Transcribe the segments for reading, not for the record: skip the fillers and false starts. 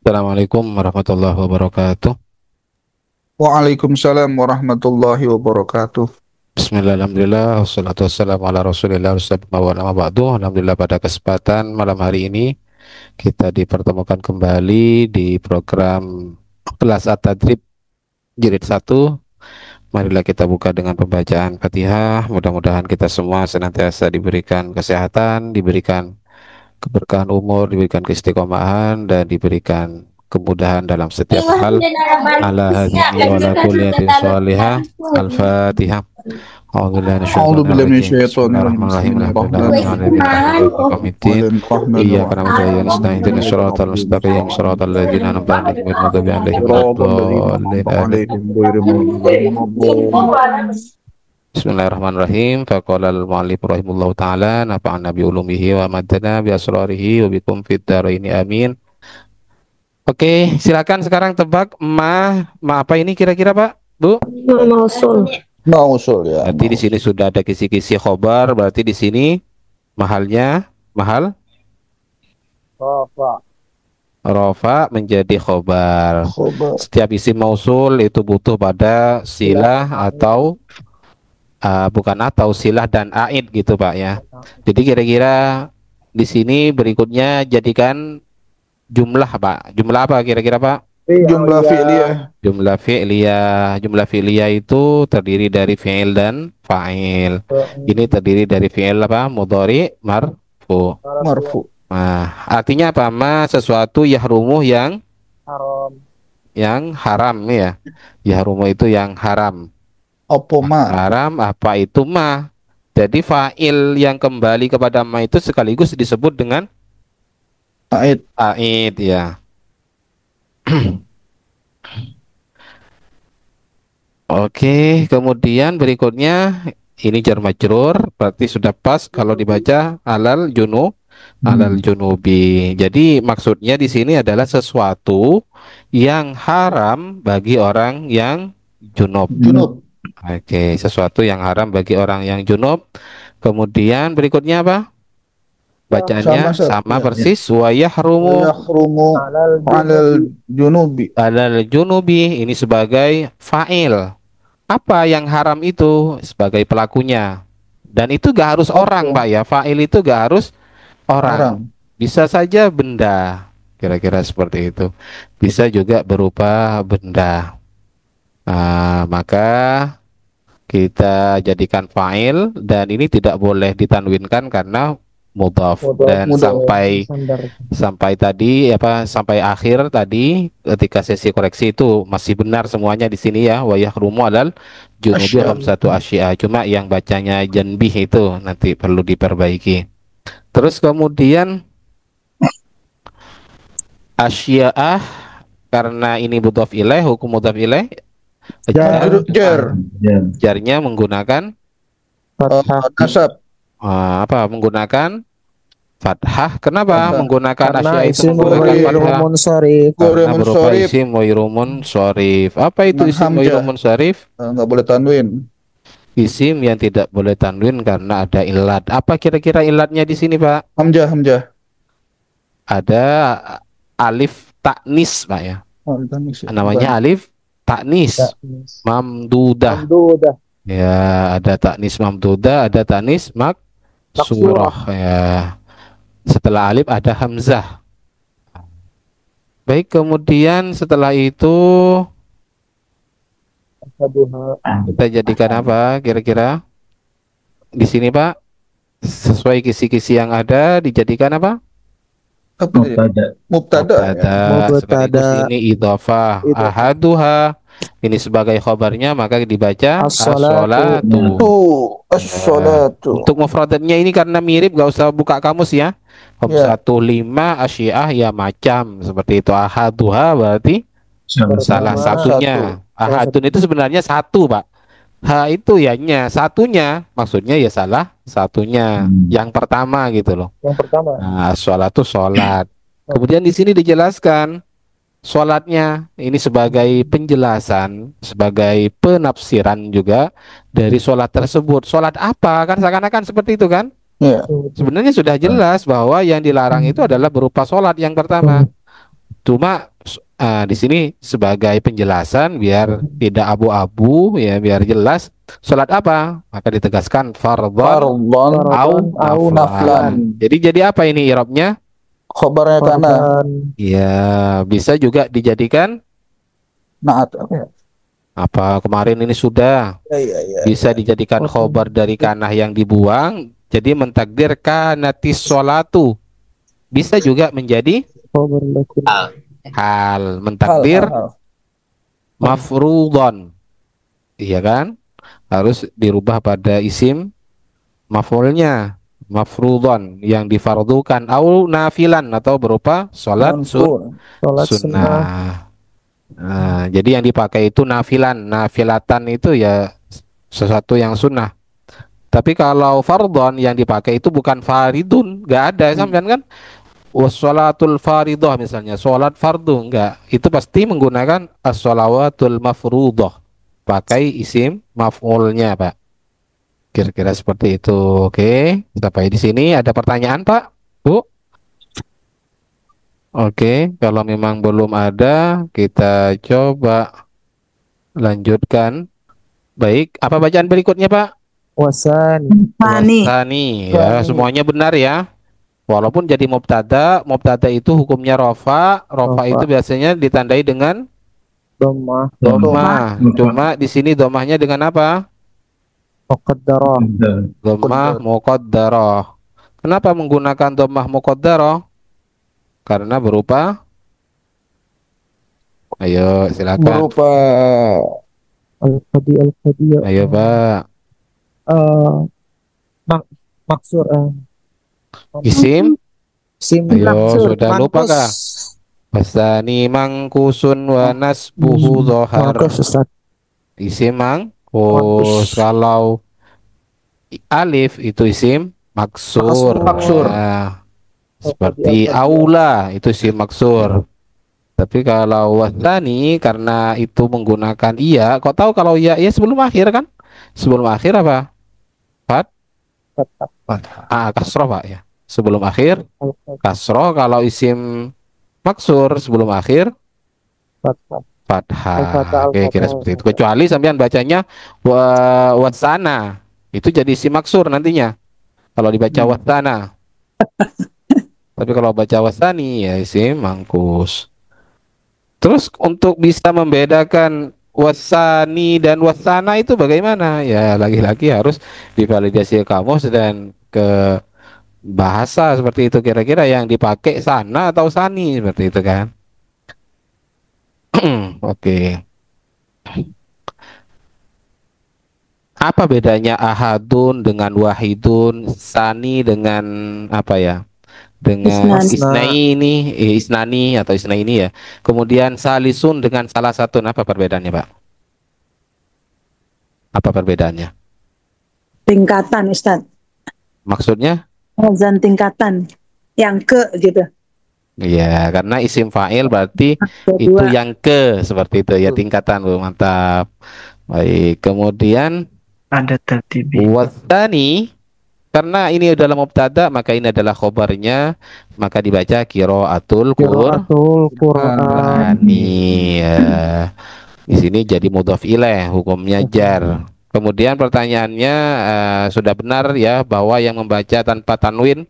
Assalamualaikum warahmatullahi wabarakatuh. Waalaikumsalam warahmatullahi wabarakatuh. Bismillah, alhamdulillah, wassalatu wassalamu ala rasulillah wa nama ba'du. Alhamdulillah pada kesempatan malam hari ini kita dipertemukan kembali di program kelas At-Tadrib Jilid 1. Marilah kita buka dengan pembacaan Fatihah. Mudah-mudahan kita semua senantiasa diberikan kesehatan, diberikan keberkahan umur, diberikan keistiqomahan, dan diberikan kemudahan dalam setiap hal. Ala hadhihi wa ala kulli sholihah. Al-Fatihah. A'udzu billahi minasyaitonir rajim. Bismillahirrahmanirrahim. Alhamdulillahirrahmanirrahim. Iyyaka na'budu wa iyyaka nasta'in. Ihdinas siratal mustaqim. Siratal ladzina an'amta 'alaihim ghairil maghdubi 'alaihim Shiratal ladzina waladdallin. an'amta Amin. 'alaihim ghairil maghdubi 'alaihim. Bismillahirrahmanirrahim. Faqala al-mu'allif rahimahullahu ta'ala nafa'ana bi ulumihi wa madana bi asrarihi wa bikum fid dharaini amin. Oke, silakan sekarang tebak apa ini kira-kira, Pak? Bu? Mausul. Mausul ya. Berarti di sini sudah ada kisi-kisi khobar, berarti di sini mahalnya mahal Rafa. rofa menjadi khobar. Khobar. Setiap isim mausul itu butuh pada silah atau silah dan aid gitu, Pak ya. Jadi kira-kira di sini berikutnya jadikan jumlah, Pak. Jumlah apa kira-kira, Pak? Jumlah fi'liyah. Jumlah fi'liyah itu terdiri dari fi'il dan fa'il. Ini terdiri dari fi'il apa? Mudhari marfu. Marfu. Nah, artinya apa? Sesuatu yahrumu Haram. yang haram ya. Yahrumu itu yang haram. Apa ma? Haram apa itu ma? Jadi fa'il yang kembali kepada ma itu sekaligus disebut dengan Ait. aid ya. Oke, kemudian berikutnya ini jar majrur, berarti sudah pas kalau dibaca alal junubi. Jadi maksudnya di sini adalah sesuatu yang haram bagi orang yang junub. Junub. Oke, sesuatu yang haram bagi orang yang junub. Kemudian berikutnya apa? Bacaannya sama Ya. persis. Wa yahrumu Yahrumu 'alal junubi. alal junubi, ini sebagai fa'il. Apa yang haram itu? Sebagai pelakunya. Dan itu gak harus orang, Pak ya. Fa'il itu gak harus orang. Bisa saja benda. Kira-kira seperti itu. Bisa juga berupa benda. Nah, maka kita jadikan fa'il, dan ini tidak boleh ditanwinkan karena mudhaf. Dan sampai tadi sampai akhir tadi ketika sesi koreksi itu masih benar semuanya di sini ya. Wa yahrumu alal junubi satu asya. Cuma yang bacanya janbih itu nanti perlu diperbaiki. Terus kemudian asya'ah, karena ini mudhaf ilaih, hukum mudhaf ilaih jarnya menggunakan Nasab. menggunakan fathah. Kenapa Fathah. menggunakan Karena asya itu isim menggunakan fathah? Karena berupa isim wairumun sharif. Apa itu isim wairumun sharif? Nggak boleh tanwin. Isim yang tidak boleh tanwin karena ada ilat. Apa kira-kira ilatnya di sini, Pak? Hamzah. Ada alif taknis, Pak ya. Namanya alif taknis mamdudah. Ya, ada taknis mamdudah, ada taknis maksurah ya. Setelah alif ada hamzah. Baik, kemudian setelah itu kita jadikan apa kira-kira di sini, Pak? Sesuai kisi-kisi yang ada dijadikan apa? Mubtada. Sekaligus ini idhofah. Ahaduha, ini sebagai khabarnya, maka dibaca as-sholatu. Untuk mufradatnya ini karena mirip, gak usah buka kamus ya. 15 asyiah ya macam seperti itu. Ahaduha berarti salah satunya. Ahadun itu sebenarnya satu, Pak. Ha itu ya nya, satunya maksudnya ya salah satunya, yang pertama gitu loh. Nah, sholat itu sholat. Kemudian di sini dijelaskan sholatnya ini sebagai penjelasan, sebagai penafsiran juga dari sholat tersebut. Sholat apa? Kan seakan-akan seperti itu kan? Sebenarnya sudah jelas bahwa yang dilarang itu adalah berupa sholat yang pertama. Cuma Di sini sebagai penjelasan biar tidak abu-abu ya, biar jelas sholat apa, maka ditegaskan fardhon Fardhon au au naflan. naflan. Jadi apa ini i'rabnya? Khobarnya kana. Korban. Ya, bisa juga dijadikan Naat apa ya? apa kemarin ini sudah Ya. bisa dijadikan khobar dari kanah yang dibuang, jadi mentakdir kanatis sholatu. Bisa juga menjadi Korban lakin. hal, Hal, mentakdir hal. mafrudon, iya kan? Harus dirubah pada isim maf'ulnya, mafrudon yang difardukan, au nafilan atau berupa sholat Mankur. Sholat sunnah. sunnah. Nah, jadi yang dipakai itu nafilan, nafilatan itu ya sesuatu yang sunnah. Tapi kalau fardhon yang dipakai itu bukan faridun, nggak ada sampean kan? Wassalatul faridah misalnya, sholat fardu enggak. Itu pasti menggunakan as-shalawatul mafruḍah. Pakai isim maf'ulnya, Pak. Kira-kira seperti itu. Oke, sampai di sini ada pertanyaan, Pak? Bu? Oke, kalau memang belum ada, kita coba lanjutkan. Baik, apa bacaan berikutnya, Pak? Wasani. Wasani, ya, semuanya benar ya. Walaupun jadi mubtada, mubtada itu hukumnya rofa itu Rofa. biasanya ditandai dengan Dhammah. domah. Cuma di sini domahnya dengan apa? Muqaddarah. Domah muqaddarah. Kenapa menggunakan domah muqaddarah? Karena berupa, ayo silakan. Berupa Al-qadi al-qadi. Ayo Pak. Mak maksur. Isim? Sim Ayo, maksur. sudah lupa kah? Wasani mangkusun wa nasbuhu dhohar. Mangkus Ustaz. Isim Mangkus. mangkus. Kalau alif itu isim maksur. Maksur. Ya, seperti aula itu isim maksur. Tapi kalau wasani karena itu menggunakan iya, kau tahu kalau iya sebelum akhir kan? Sebelum akhir apa? Fat? Kasroh Pak ya. Sebelum akhir kasroh, kalau isim maksur sebelum akhir fathah. Oke, kira seperti itu. Kecuali sampean bacanya wasana, itu jadi isim maksur nantinya. Kalau dibaca wasana. Tapi kalau baca wasani ya isim mangkus. Terus untuk bisa membedakan wasani dan wasana itu bagaimana? Ya lagi-lagi harus divalidasi ke kamus dan ke bahasa seperti itu, kira-kira yang dipakai sana atau sani seperti itu kan. Oke. Apa bedanya ahadun dengan wahidun, sani dengan apa ya? Dengan isnani atau isnaini ya. Kemudian salisun dengan salah satu, apa perbedaannya, Pak? Apa perbedaannya? Tingkatan Ustaz. Maksudnya? Azan tingkatan. Yang ke gitu. Iya, karena isim fa'il berarti Kedua. itu yang ke, seperti itu ya, tingkatan, Bu. Mantap. Baik, kemudian Ada tertibi. wasani, karena ini adalah mubtada, maka ini adalah khobarnya, maka dibaca qiraatul Qur'an. ya. Di sini jadi mudhaf ilaih, hukumnya jar. Kemudian pertanyaannya, sudah benar ya bahwa yang membaca tanpa tanwin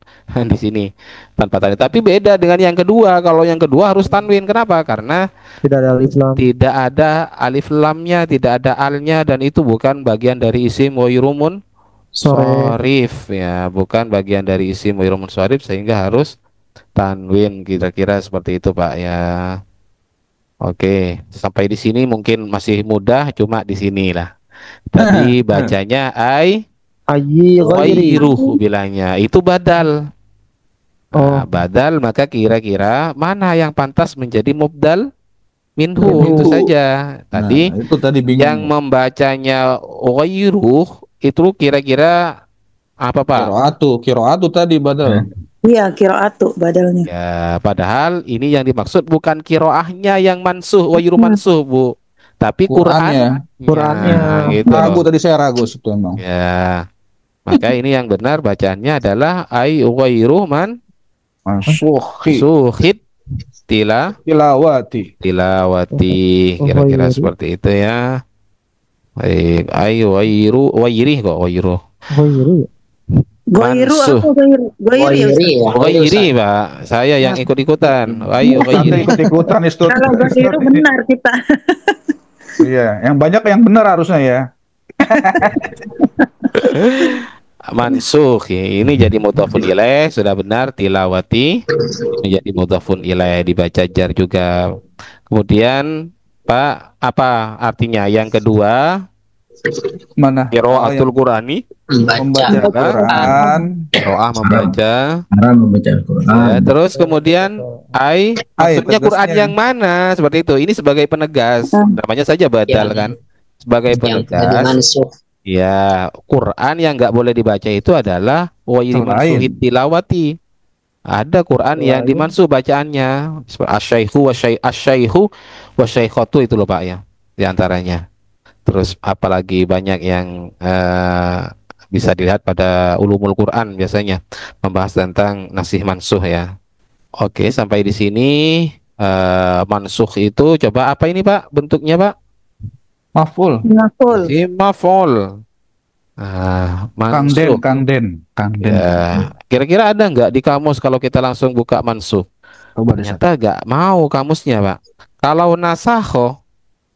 di sini tanpa tanwin. Tapi beda dengan yang kedua. Kalau yang kedua harus tanwin. Kenapa? Karena Tidak ada alif lam. tidak ada alif lamnya, tidak ada alnya, dan itu bukan bagian dari isim wairumun sorif ya, bukan bagian dari isim wairumun sorif, sehingga harus tanwin. Kira-kira seperti itu Pak ya. Oke, sampai di sini mungkin masih mudah, cuma di sinilah. Tadi bacanya Ayyi ghairi. ghairuh bilangnya, itu badal. Nah, badal, maka kira-kira mana yang pantas menjadi mubdal minhu, itu saja. Tadi itu tadi bingung. yang membacanya ghairuh itu kira-kira apa Pak? Kiroatu tadi badal. Iya, qiraatu badalnya. Ya, padahal ini yang dimaksud bukan kiroahnya yang mansuh, ghairu mansuh, Bu. Tapi Qurannya. Gitu Ragu loh. tadi saya ragu sebetulnya. Ya. Maka ini yang benar bacaannya adalah ai ghairu man Mansuhi. suhid Tilawati. tilawati. Kira-kira Ghairi. seperti itu ya. Baik, ayo wairih kok wairu. Ghairi. Goiru Mansuh. apa goiru? Goiri ya Ustaz? Wairi ya. Wairi, Pak. Saya yang ikut-ikutan. Ayo Tante wairi. ikut-ikutan Ustaz. Kalau goiru benar kita. Iya, yang banyak yang benar harusnya ya. Mansuh ya. Ini jadi mudhafun ilaih sudah benar, tilawati menjadi mudhafun ilaih, dibaca jar juga. Kemudian Pak, apa artinya? Yang kedua, Mana? qiraatul Qur'ani, Membaca Membaca Al-Quran. qiraah membaca. Haram membaca Ya, Al-Quran. terus kemudian maksudnya Quran tegasnya. yang mana? Seperti itu. Ini sebagai penegas. Namanya saja badal Yang- kan. Sebagai Yang tadi penegas. mansuh. Ya, Quran yang nggak boleh dibaca itu adalah wairi Yang lain. mansuhit tilawati. Ada Quran yang dimansuh bacaannya. Asyaihu wa syaikhatu itu loh Pak ya. Di antaranya. Terus apalagi banyak yang bisa dilihat pada ulumul Quran biasanya membahas tentang nasih mansuh ya. Oke, sampai di sini mansuh itu coba apa ini Pak bentuknya Pak? Maful. Maful. Maf'ul. Mansuh. Kang Den. Ya, kira-kira ada nggak di kamus kalau kita langsung buka mansuh? Coba deh. Sat. Ternyata nggak mau kamusnya Pak. Kalau nasakho,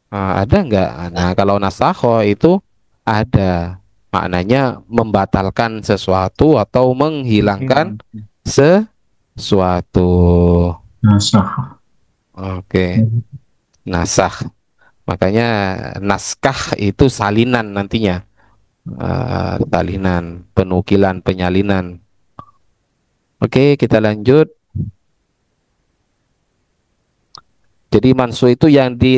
ada nggak? Nah, kalau nasakho itu ada. Maknanya membatalkan sesuatu atau menghilangkan sesuatu. Nasah. Oke. Nasakh. Makanya naskah itu salinan nantinya. Salinan, penukilan, penyalinan. Oke, kita lanjut. Jadi mansuh itu yang di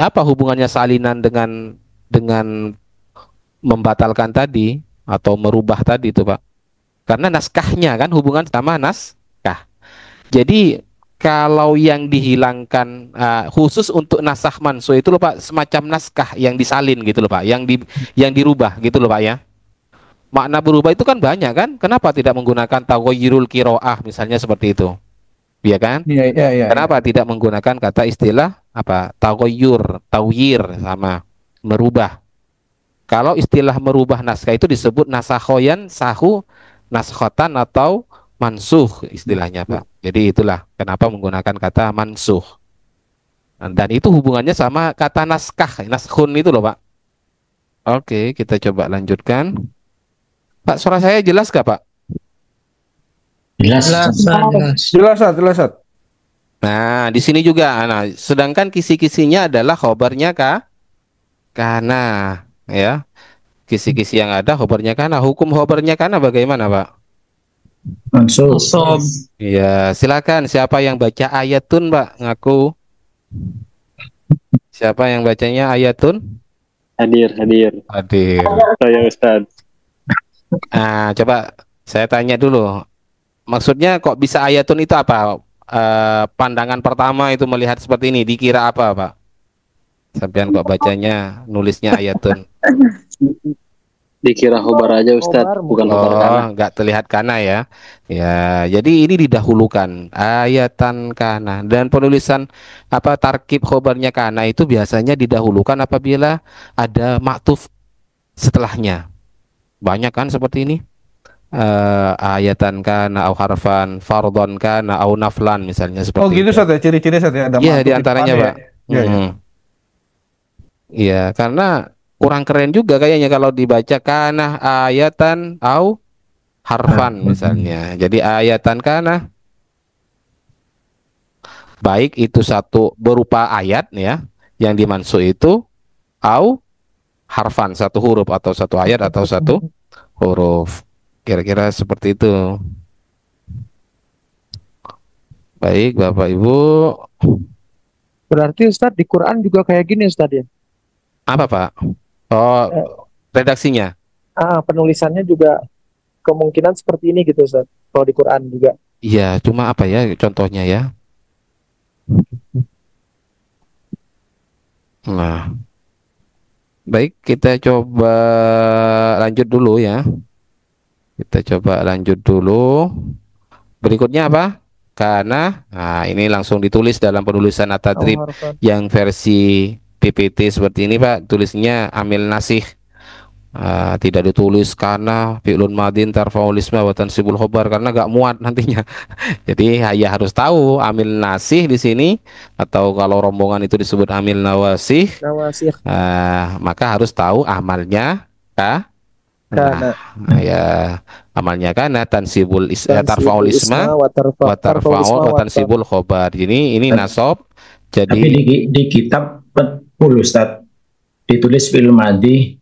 apa hubungannya salinan dengan membatalkan tadi atau merubah tadi itu, Pak? Karena naskahnya kan hubungan sama naskah. Jadi kalau yang dihilangkan khusus untuk nasakh mansuh itu loh Pak, semacam naskah yang disalin gitu loh Pak, yang dirubah gitu loh Pak ya. Makna berubah itu kan banyak kan? Kenapa tidak menggunakan taghayyurul qiraah misalnya seperti itu? Iya kan? Iya. Kenapa tidak menggunakan kata istilah apa? Taghayyur, tawyir sama merubah. Kalau istilah merubah naskah itu disebut nasakhoyan, sahu, naskhotan atau mansuh istilahnya Pak. Jadi itulah kenapa menggunakan kata mansuh. Dan itu hubungannya sama kata naskah, naskhun itu loh Pak. Oke, kita coba lanjutkan. Pak, suara saya jelas gak Pak? Jelas. Jelas, Sat. Nah, di sini juga. Nah, sedangkan kisi-kisinya adalah khobarnya kana, ya. Kisi-kisi yang ada khobarnya kana. Hukum khobarnya kana bagaimana Pak? Mansuh. Iya, silakan. Siapa yang baca ayatun, Pak? Ngaku. Siapa yang bacanya ayatun? Hadir. Hadir. Saya Ustaz. Coba saya tanya dulu. Maksudnya kok bisa ayatun itu apa? Pandangan pertama itu melihat seperti ini, dikira apa, Pak? Sampean kok bacanya, nulisnya ayatun? Dikira khobar aja Ustaz, bukan khobar kana. Nggak terlihat kana ya. Ya, jadi ini didahulukan ayatan kana dan penulisan apa tarkib khobarnya kana itu biasanya didahulukan apabila ada maktuf setelahnya. Banyak kan seperti ini. Ayatan kana au harfan fardhon kana au naflan misalnya seperti Oh gitu itu. Sat ya, ciri-ciri Sat ya. Ada Iya, maful di antaranya, depannya Pak. ya. Iya. Iya, karena kurang keren juga kayaknya kalau dibaca kana ayatan au harfan misalnya. Jadi ayatan kana baik itu satu berupa ayat ya yang dimansuk itu au harfan satu huruf atau satu ayat atau satu huruf. Kira-kira seperti itu. Baik, Bapak Ibu. Berarti Ustadz di Quran juga kayak gini Ustadz ya? Apa, Pak? Oh, redaksinya. Penulisannya juga kemungkinan seperti ini gitu Ustadz. Kalau di Quran juga. Iya, cuma apa ya contohnya ya? Nah, baik, kita coba lanjut dulu ya. Kita coba lanjut dulu. Berikutnya apa? karena nah ini langsung ditulis dalam penulisan Au At-Tadrib harfan. yang versi PPT seperti ini Pak, tulisnya amil nasih. Tidak ditulis karena fi'lun madin tarfa'ul isma wa tansibul khobar karena gak muat nantinya. Jadi ya harus tahu amil nasih di sini atau kalau rombongan itu disebut amil nawasih, Nawasih. maka harus tahu amalnya kah? Kana. Ya amalnya kana tansibul tarfa'ul isma wa wa tarfa'ul wa tansibul khobar. Jadi ini nasab. Tapi Jadi di kitab betul Ustaz ditulis film madi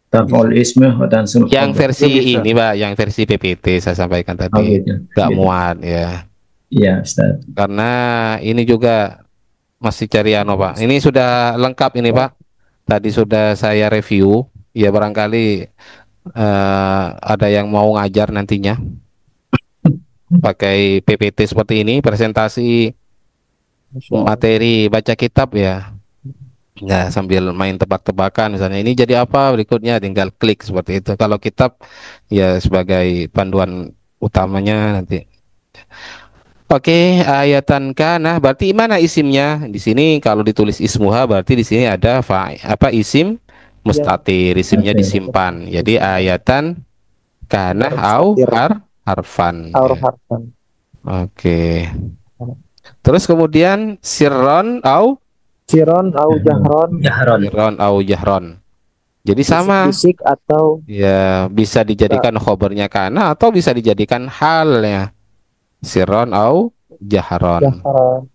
tarfa'ul ismi wa tansibul yang khobar. versi Bisa. ini Pak, yang versi PPT saya sampaikan Oh, tadi gitu. gak Gitu. muat ya. Iya Ustaz. Karena ini juga masih cari Pak. Ini sudah lengkap ini Pak. Tadi sudah saya review. Ya barangkali ada yang mau ngajar nantinya pakai PPT seperti ini, presentasi materi baca kitab ya. Ya sambil main tebak-tebakan misalnya ini jadi apa berikutnya tinggal klik seperti itu. Kalau kitab ya sebagai panduan utamanya nanti. Oke, ayatan kana berarti mana isimnya? Di sini kalau ditulis ismuha berarti di sini ada isim mustatir, isimnya disimpan. Jadi ayatan kana au harfan. Au Ya. harfan. Oke. Terus kemudian sirron au Siron au jahron. Jahron. sirron au jahron. Jadi sama Bisik atau ya bisa dijadikan khobarnya kana atau bisa dijadikan halnya. Sirron au jahron. jahron.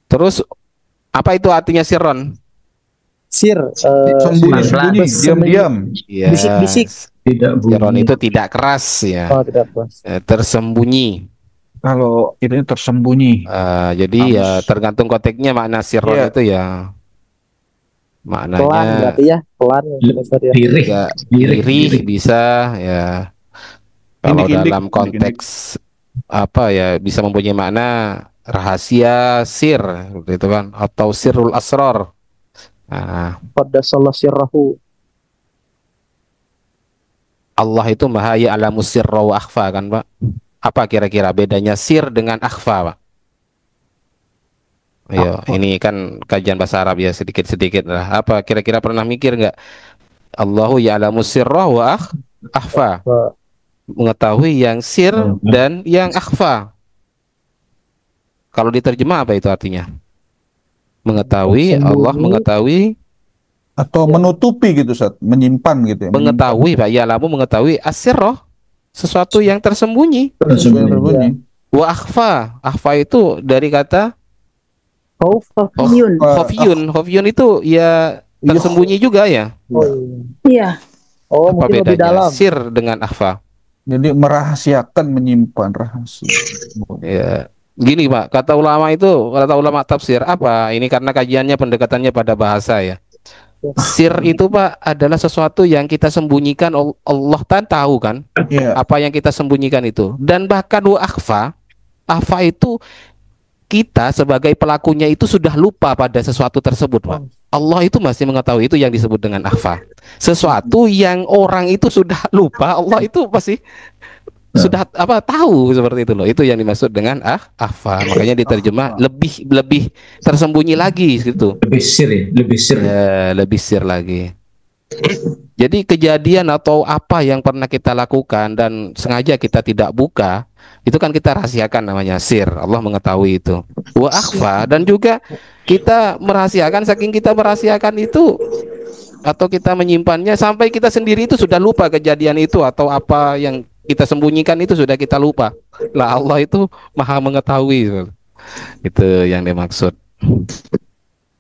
Terus apa itu artinya sirron? Sir. Sembunyi-sembunyi, diam-diam. Ya, Bisik-bisik. Tidak sirron bunyi. itu tidak keras ya, Oh tidak puas. tersembunyi. Kalau ini tersembunyi. Jadi ya Halus. tergantung konteksnya makna sirron Iya. itu ya Pelan maknanya berarti ya. Pelan. Ustaz, ya. Lirih. ya Lirih. lirih bisa ya. Kalau Indik-indik, dalam konteks apa ya bisa mempunyai makna rahasia sir gitu kan atau sirrul asror. Nah, Pada salah sirrahu. Allah itu maha ya'lamu sirra wa akhfa kan Pak? Apa kira-kira bedanya sir dengan akhfa Pak? Ayo, ini kan kajian bahasa Arab ya sedikit-sedikit lah. Apa kira-kira pernah mikir nggak? Allahu ya'lamu sirra wa akhfa. Mengetahui yang sir dan yang akhfa. Kalau diterjemah apa itu artinya? Mengetahui, Allah mengetahui, Atau menutupi gitu, Ustaz. Menyimpan gitu ya. mengetahui Pak Ya'lamu mengetahui asirroh, sesuatu yang tersembunyi. Tersembunyi. Wa akhfa, akhfa itu dari kata Khafiyun. khafiyun itu ya tersembunyi juga ya. Oh Iya. iya. Oh Apa mungkin lebih bedanya dalam. sir dengan akhfa? Jadi merahasiakan, menyimpan rahasia. Ya, gini Pak, kata ulama tafsir apa? Ini karena kajiannya pendekatannya pada bahasa ya. Sir itu Pak adalah sesuatu yang kita sembunyikan, Allah tahu kan Iya. apa yang kita sembunyikan itu. Dan bahkan wa akhfa itu kita sebagai pelakunya itu sudah lupa pada sesuatu tersebut Pak. Allah itu masih mengetahui, itu yang disebut dengan akhfa. Sesuatu yang orang itu sudah lupa, Allah itu pasti sudah tahu seperti itu loh. Itu yang dimaksud dengan akhfa. Makanya diterjemah lebih tersembunyi lagi gitu. Lebih sir ya, lebih sir. Ya, lebih sir lagi. Jadi kejadian atau apa yang pernah kita lakukan dan sengaja kita tidak buka, itu kan kita rahasiakan, namanya sir. Allah mengetahui itu. Wa akhfa, dan juga kita merahasiakan, saking kita merahasiakan itu atau kita menyimpannya sampai kita sendiri itu sudah lupa kejadian itu atau apa yang kita sembunyikan itu sudah kita lupa. Lah Allah itu maha mengetahui. Itu yang dimaksud.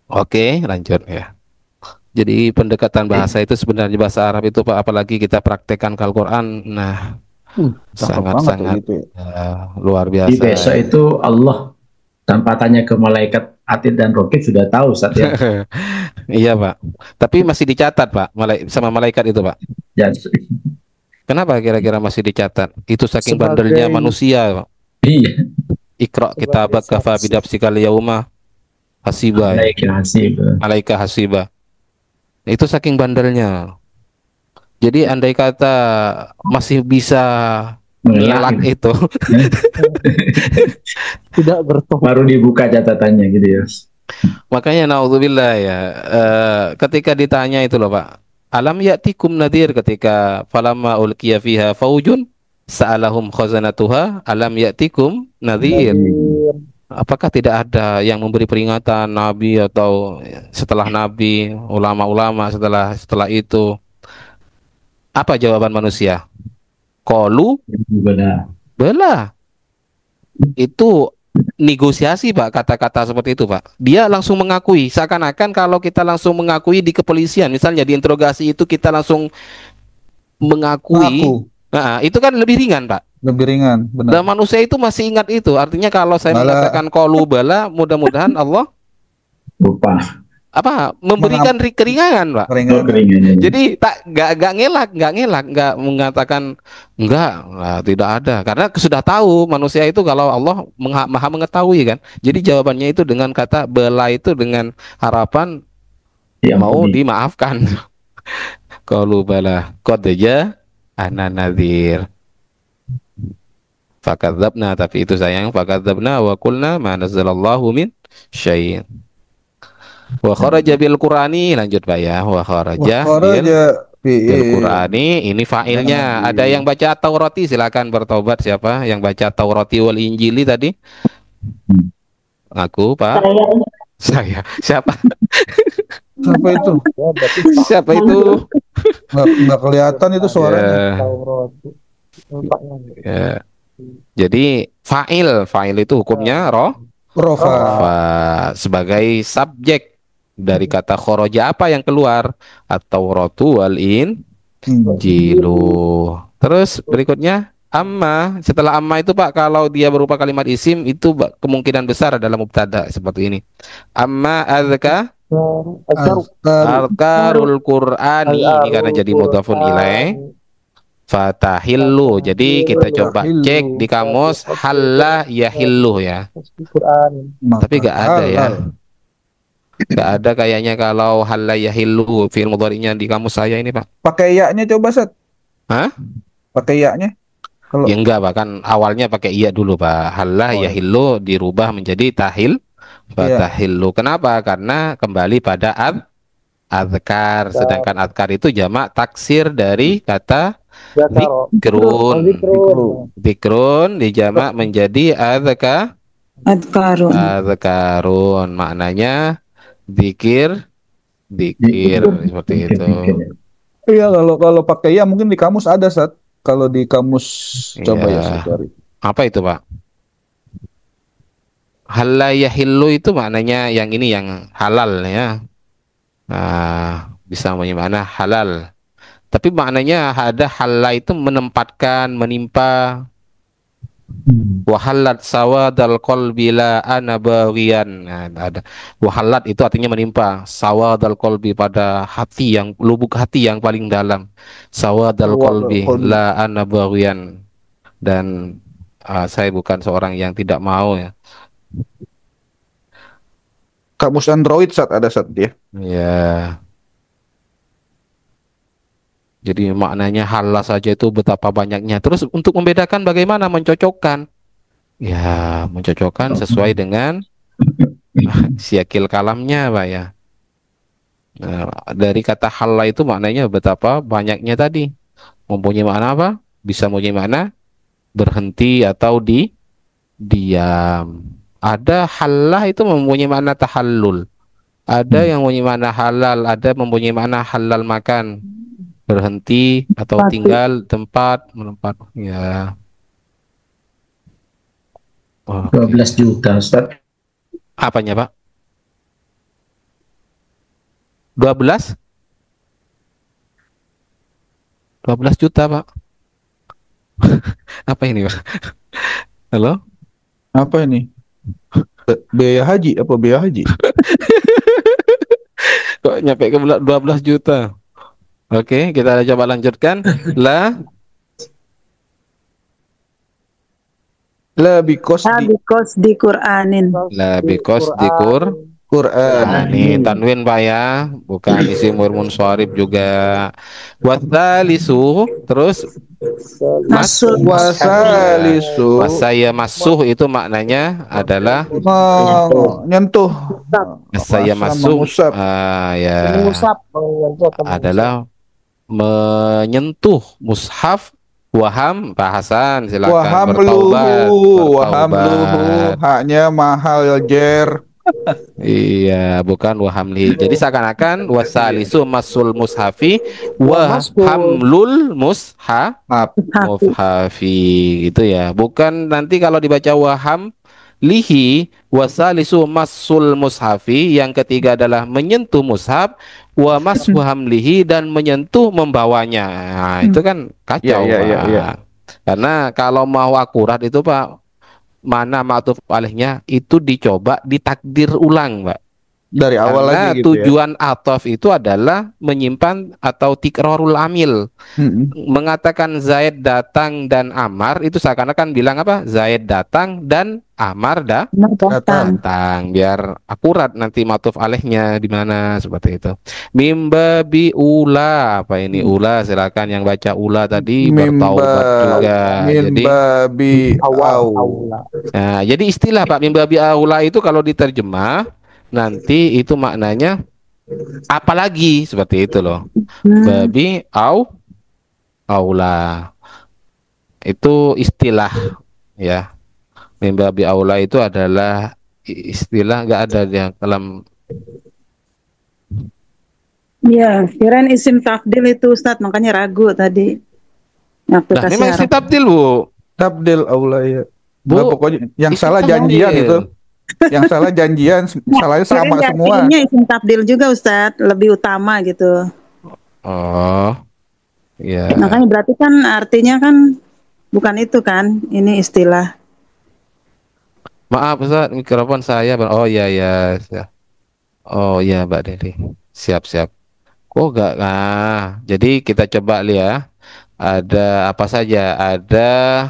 Oke, lanjut ya. Jadi pendekatan bahasa itu sebenarnya bahasa Arab itu Pak, apalagi kita praktekkan Al-Qur'an, nah sangat-sangat gitu ya. luar Di biasa. besok itu Allah tanpa tanya ke malaikat Atid dan Rokib sudah tahu Ustaz ya. Iya Pak. Tapi masih dicatat Pak, sama malaikat itu Pak. Ya, Kenapa kira-kira masih dicatat? Itu saking Sebagai- bandelnya manusia Pak. iya. Iqra kitabak kafa binafsikal yauma hasiba. Ya. Baik, hasib. Alaika hasiba. Itu saking bandelnya. Jadi andai kata masih bisa ngelak itu. Tidak bertobat. Baru dibuka catatannya gitu ya. Makanya naudzubillah ya. Ketika ditanya itu loh Pak, alam ya'tikum nadhir, ketika falamma ulqiya fiha faujun sa'alahum khazanatuha alam ya'tikum nadhir. Apakah tidak ada yang memberi peringatan Nabi atau setelah Nabi, ulama-ulama setelah itu? Apa jawaban manusia? Qalu Benar. bala. Itu negosiasi Pak, kata-kata seperti itu Pak. Dia langsung mengakui, seakan-akan kalau kita langsung mengakui di kepolisian, misalnya di interogasi itu kita langsung mengakui. Ngaku. Nah, itu kan lebih ringan Pak. Lebih ringan, Dan benar. manusia itu masih ingat itu. Artinya kalau saya Bala. mengatakan qalu bala, mudah-mudahan Allah Lupa. memberikan keringanan Pak. Ringan. Keringannya. Jadi nggak ngelak, nggak mengatakan enggak, nah, tidak ada. Karena sudah tahu manusia itu kalau Allah maha mengetahui kan. Jadi jawabannya itu dengan kata bela, itu dengan harapan Ya, mau dimaafkan. Qalu bala qad ana nadhir. Fakadzabna, tapi itu sayang, fakadzabna wa qulna ma nazzalallahu min syai'. Wa kharaja bil Qur'ani, lanjut Pak ya. Wa kharaja bil Qur'ani, ini fa'ilnya. Ada yang baca Taurati, silakan bertobat. Siapa yang baca Taurati wal Injili tadi? Aku Pak. Saya. Siapa? Siapa itu? Ya, berarti Siapa itu? Nggak kelihatan itu suaranya. Taurat. Ya. Jadi fa'il itu hukumnya Rofa. sebagai subjek dari kata kharaja, apa yang keluar? At-Tauratu wal Injilu. Terus berikutnya amma. Setelah amma itu Pak, kalau dia berupa kalimat isim itu kemungkinan besar adalah mubtada seperti ini. Amma azkarul Qur'ani, ini karena jadi mudhafun ilaih. Fatahillu. Jadi kita coba cek di kamus halla yahillu ya. Tapi gak ada ya. Gak ada kayaknya kalau halla yahillu fi'il mudhari'nya di kamus saya ini Pak. Pakai ya-nya coba, Sat. Hah? Pakai ya-nya. Kalau Ya enggak Pak, kan awalnya pakai iya dulu Pak. Halla yahillu dirubah menjadi tahil. Fatahillu. Kenapa? Karena kembali pada adhkar. Sedangkan adhkar itu jamak taksir dari kata zikrun. Zikrun dijamak menjadi adhkarun. Maknanya zikir seperti itu. iya, kalau pakai ya mungkin di kamus ada, Sat. Kalau di kamus coba ya saya cari. Apa itu Pak? Halla yahillu itu maknanya yang ini, yang halal ya. Nah, bisa mana halal. Tapi maknanya ada halla itu menempatkan, menimpa. Wahalat sawadal qalbi la anabawiyan. Nah, ada. Wahalat itu artinya menimpa. Sawadal qalbi, pada hati, yang lubuk hati yang paling dalam. Sawadal qalbi la anabawiyan. Dan saya bukan seorang yang tidak mau ya. Kamus Android, Sat, ada, Sat, dia. Ya. Jadi maknanya halal saja itu betapa banyaknya. Terus untuk membedakan bagaimana mencocokkan? Ya, mencocokkan sesuai dengan siakil kalamnya Pak ya. Nah, dari kata halal itu maknanya betapa banyaknya tadi. Mempunyai makna apa? Bisa mempunyai makna berhenti atau diam. Ada halal itu mempunyai makna tahallul. Ada yang mempunyai makna halal, ada mempunyai makna halal makan. Berhenti atau tinggal tempat menempat ya. 12 juta Ustaz. Apanya Pak? 12 juta Pak. Apa ini Pak? Halo? Apa ini? Biaya haji, apa biaya haji? Kok nyampe ke 12 juta? Oke, kita coba lanjutkan. Because because di Qur'anin. Because di Quran. Nah, ini tanwin Pak ya, bukan isim munsharif juga. Watsalisu, terus Masul Wasalisu saya masuh itu maknanya adalah menyentuh, saya masa masuh, mengusap. ya Mengusap, menyentuh atau mengusap. adalah menyentuh mushaf. Waham Pak Hasan, silakan bertaubat, Wahamluhu, haknya mahal jer. Iya, bukan wahamli. Jadi seakan-akan wasalisu masul mushafi wahamlul mushafi gitu ya. Bukan nanti kalau dibaca waham lihi wasalisu masul mushafi, yang ketiga adalah menyentuh mushaf, wa maswaham lihi, dan menyentuh membawanya. Nah, itu kan kacau, Pak. Karena kalau mau akurat itu Pak, mana ma'tuf alaihnya itu dicoba ditakdir ulang, Pak. Dari awal Karena lagi gitu tujuan atof itu adalah menyimpan atau tikrorul amil. Mengatakan Zaid datang dan Amar itu seakan-akan bilang apa? Zaid datang dan Amar datang. Biar akurat nanti ma'tuf alaihnya di mana, seperti itu. Mimbabi ula, apa ini ula? Silakan yang baca ula tadi bertaubat juga. Jadi mimbabi aula. Nah, jadi istilah Pak mimbabi aula itu kalau diterjemah nanti itu maknanya apalagi, seperti itu loh. Babi aula itu istilah ya. Mimbabi aula itu adalah istilah, nggak ada yang dalam. Ya, kirain isim tafdil itu Ustadz, makanya ragu tadi. Nah, memang isim tabdil, Bu. Tabdil aula ya. Bu, nah, pokoknya yang isim salah janjian tabdil. itu. Yang salah janjian, salahnya sama semua. Ini isim tafdil juga Ustadz, lebih utama gitu. Oh, ya. Makanya berarti kan artinya kan bukan itu kan, ini istilah. Maaf Ustaz, mikrofon saya. Oh ya ya. Oh ya Mbak Deli. Siap. Oh enggak. Nah, jadi kita coba lihat ya. Ada apa saja? Ada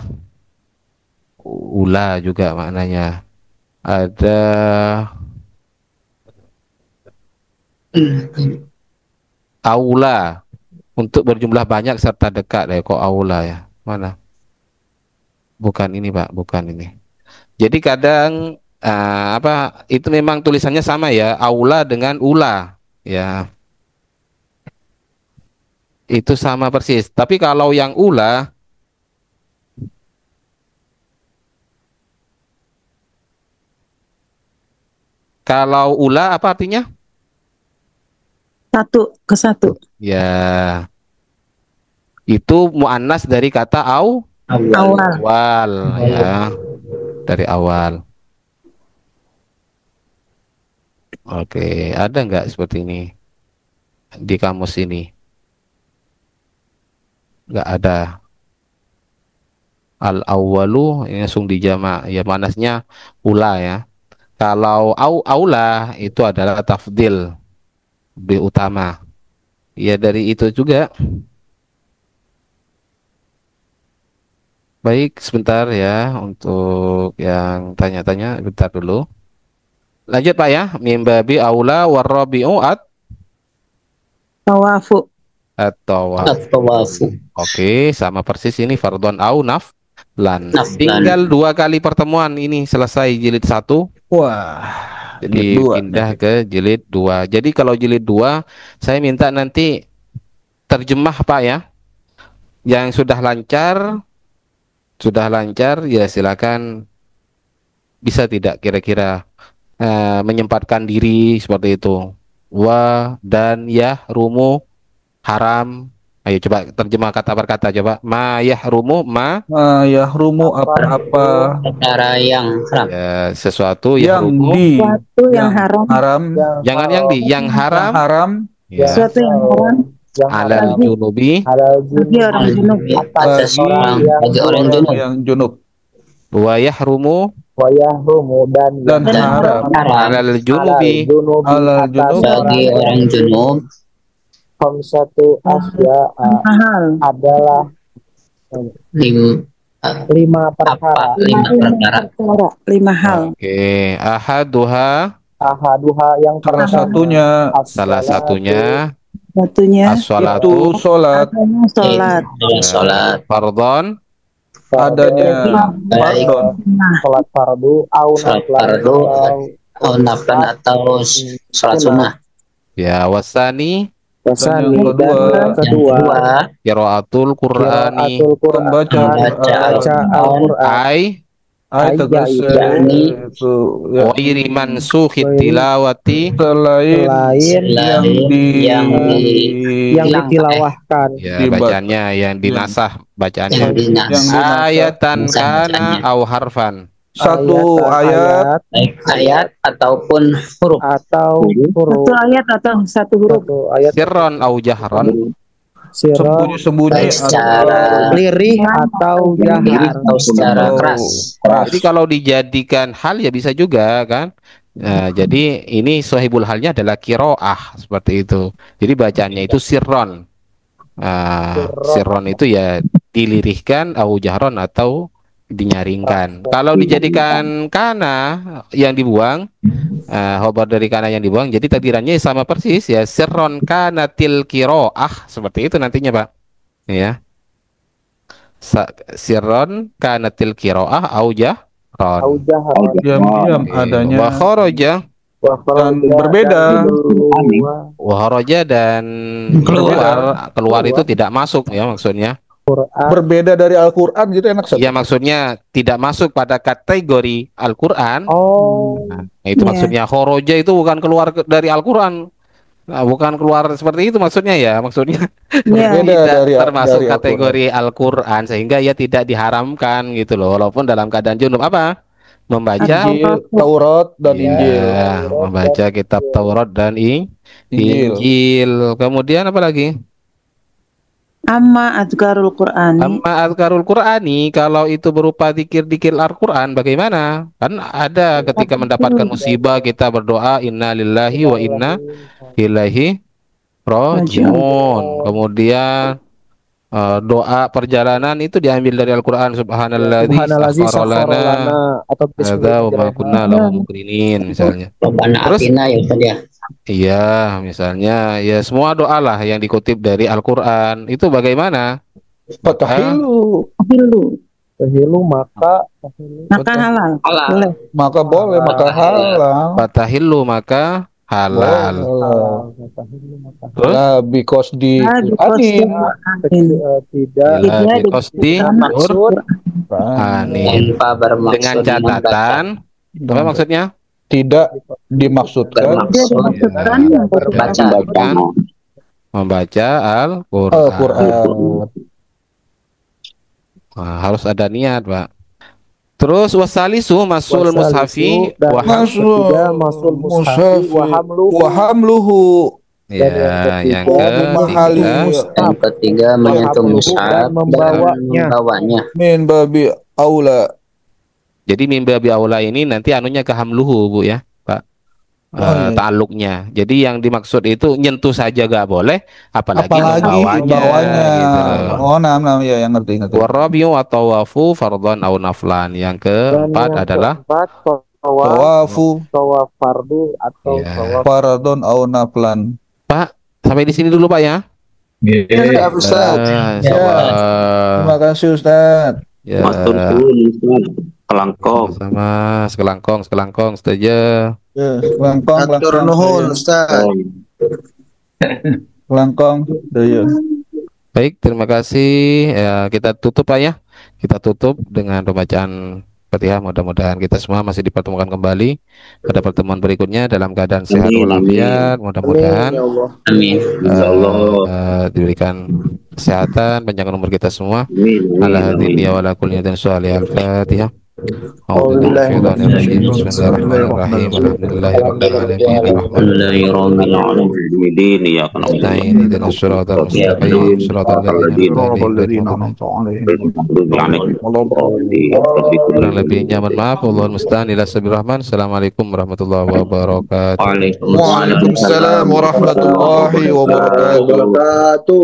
ula juga maknanya. Ada aula untuk berjumlah banyak serta dekat ya. Kok aula ya? Mana? Bukan ini Pak, bukan ini. Jadi kadang apa itu memang tulisannya sama ya, aula dengan ula ya. Itu sama persis. Tapi kalau yang ula, apa artinya? Satu ke satu. Ya. Itu muannas dari kata awal ya. Dari awal. Oke, ada nggak seperti ini di kamus ini? Nggak ada. Al-awwalu ini langsung dijamak ya, manasnya ula ya. Kalau aula itu adalah tafdil, lebih utama. Ya dari itu juga. Baik, sebentar ya untuk yang tanya-tanya, bentar dulu. Lanjut Pak ya, mimbabi aula warrabi'u Tawafu. At-tawafu. Oke, sama persis ini fardhon au naflan. Tinggal 2 kali pertemuan ini selesai jilid 1. Wah, Jadi pindah ke jilid 2. Jadi kalau jilid 2 saya minta nanti terjemah Pak ya. Yang sudah lancar ya silakan, bisa tidak kira-kira menyempatkan diri seperti itu. Wa dan yahrumu haram. Ayo coba terjemah kata per kata coba. Ma yahrumu yahrumu apa-apa Perkara yang haram. ya, sesuatu yang yang haram. Jangan yang haram. Ya. Sesuatu yang haram. Alal junubi. Bagi orang junub. Bagi orang yang junub. Wa yahrumu dan haram alal junubi. Bagi orang junub. Satu asya adalah 5 perkara. 5 perkara. 5 hal. Oke, ahaduha ahaduha yang Salah pertama. satunya Salah satunya Satunya as-sholatu itu sholat, adanya sholat. Sholat. fardhon adanya Baik. pardon, Sholat fardu, au Sholat naflan, fardu atau naflan atau sholat sunnah. ya, wasani Wasani, yang kedua, dan Yang kedua kedua, qiraatul qur'ani qiraatul Qur'an, membaca membaca Al-Qur'an. ay ayat tersebut yakni itu ya, ghairi mansukhit tilawati selain Selain yang yang ditilawahkan. ya, Dibat- bacanya yang dinasah yang bacaannya dinas. yang dinasah. ayatan Dinasah kana bacanya. au harfan. Satu ayat Baik ayat ataupun huruf. atau huruf. Satu ayat atau satu huruf. Satu ayat Sirron au jahron. sirah, sembunyi-sembunyi Baik secara lirih atau jahar. atau secara atau keras. Jadi kalau dijadikan hal ya bisa juga kan. Nah, jadi ini sohibul halnya adalah kiroah seperti itu. Jadi bacaannya itu sirron. Sirron itu ya dilirihkan au jahron atau dinyaringkan. Kalau dijadikan kana yang dibuang, khobar dari kana yang dibuang, jadi takdirannya sama persis ya, sirron kanatil kiroah seperti itu nantinya Pak. Ya. Sirron kanatil kiroah au jahron. Au jahar. diam-diam adanya Wa kharaja dan berbeda. wa kharaja dan keluar itu tidak masuk ya maksudnya. Quran. berbeda dari Al-Quran gitu enak Ustaz. Ya maksudnya tidak masuk pada kategori Al-Qur'an. Oh, Nah, itu Iya. maksudnya khoroja itu bukan keluar dari Al-Qur'an. Nah, bukan keluar seperti itu maksudnya ya, maksudnya Iya. Berbeda tidak dari termasuk dari kategori Al-Qur'an sehingga ya tidak diharamkan gitu loh, walaupun dalam keadaan junub apa? Membaca Injil, Taurat dan Injil. ya, membaca kitab Taurat dan Injil. Injil. Kemudian apa lagi? Amma adkarul Qur'ani. Amma azkarul Qur'ani, kalau itu berupa dikir-dikir Al-Qur'an bagaimana? Kan ada ketika mendapatkan musibah kita berdoa inna lillahi wa inna ilaihi rajiun. Kemudian doa perjalanan itu diambil dari Al-Qur'an, subhanalladzi subhanallazi sakhkhara sakhkhara lana lana atau hadza wa ma kunna lahu muqrinin misalnya. Rabbana Terus? atina ya Ustaz ya. Iya, misalnya ya semua doa lah yang dikutip dari Al-Qur'an itu bagaimana? Fatahilu, Hilu. Tahilu maka Maka halal. Halal. Boleh. maka boleh, maka halal. Fatahillu maka halal. Terus? Lah, because di Qur'anin. tidak Bila Tidak bikosti maksud Qur'anin. Tanpa bermaksud Dengan catatan apa maksudnya? Tidak dimaksudkan Dia bermaksud dimaksudkan berbaca. Bukan membaca Al-Qur'an. Al-Quran. Nah, harus ada niat, Pak. Terus wasalisu masul mushafi dan wa yang ketiga masul mushafi wa Wahamluhu. ya, yang memahali ketiga Yang ketiga menyentuh mushaf dan membawanya. membawanya. min babi aula. jadi mimbabi aula ini nanti anunya ke hamluhu Bu ya, Pak. iya. Ta'alluqnya. Jadi yang dimaksud itu nyentuh saja gak boleh, apalagi Membawanya. gitu. Oh, nam ya yang ngerti. Warabiu atau wafu fardhon au naflan. Yang Dan keempat yang adalah keempat, Tawafu tawaf fardu atau Ya. tawaf faradon au naflan. Pak, sampai di sini dulu Pak ya. Ya, Ustaz. Terima kasih Ustaz. Ya. Kelangkong. Sama sekelangkong setuju. Ya, Langkong. Ustaz. Langkong. Ya. Baik, terima kasih. Ya, kita tutup Pak ya. Kita tutup dengan pembacaan Fatihah. Mudah-mudahan kita semua masih dipertemukan kembali pada pertemuan berikutnya dalam keadaan sehat walafiat. Mudah-mudahan ya Allah. Amin. diberikan kesehatan, panjang umur kita semua. Amin. Ala hadhihi wa ala kulli niyatin shalihah. Al-Fatihah. Bismillahirrahmanirrahim. Alhamdulillahirabbil alamin. Ya kan. Nasta'in ihdinas siratal mustaqim, siratal ladzina kurang lebihnya mohon maaf. Allahul musta'an ila sabir rahman. Assalamualaikum warahmatullahi wabarakatuh. Waalaikumsalam Waalaikumsalam warahmatullahi wabarakatuh.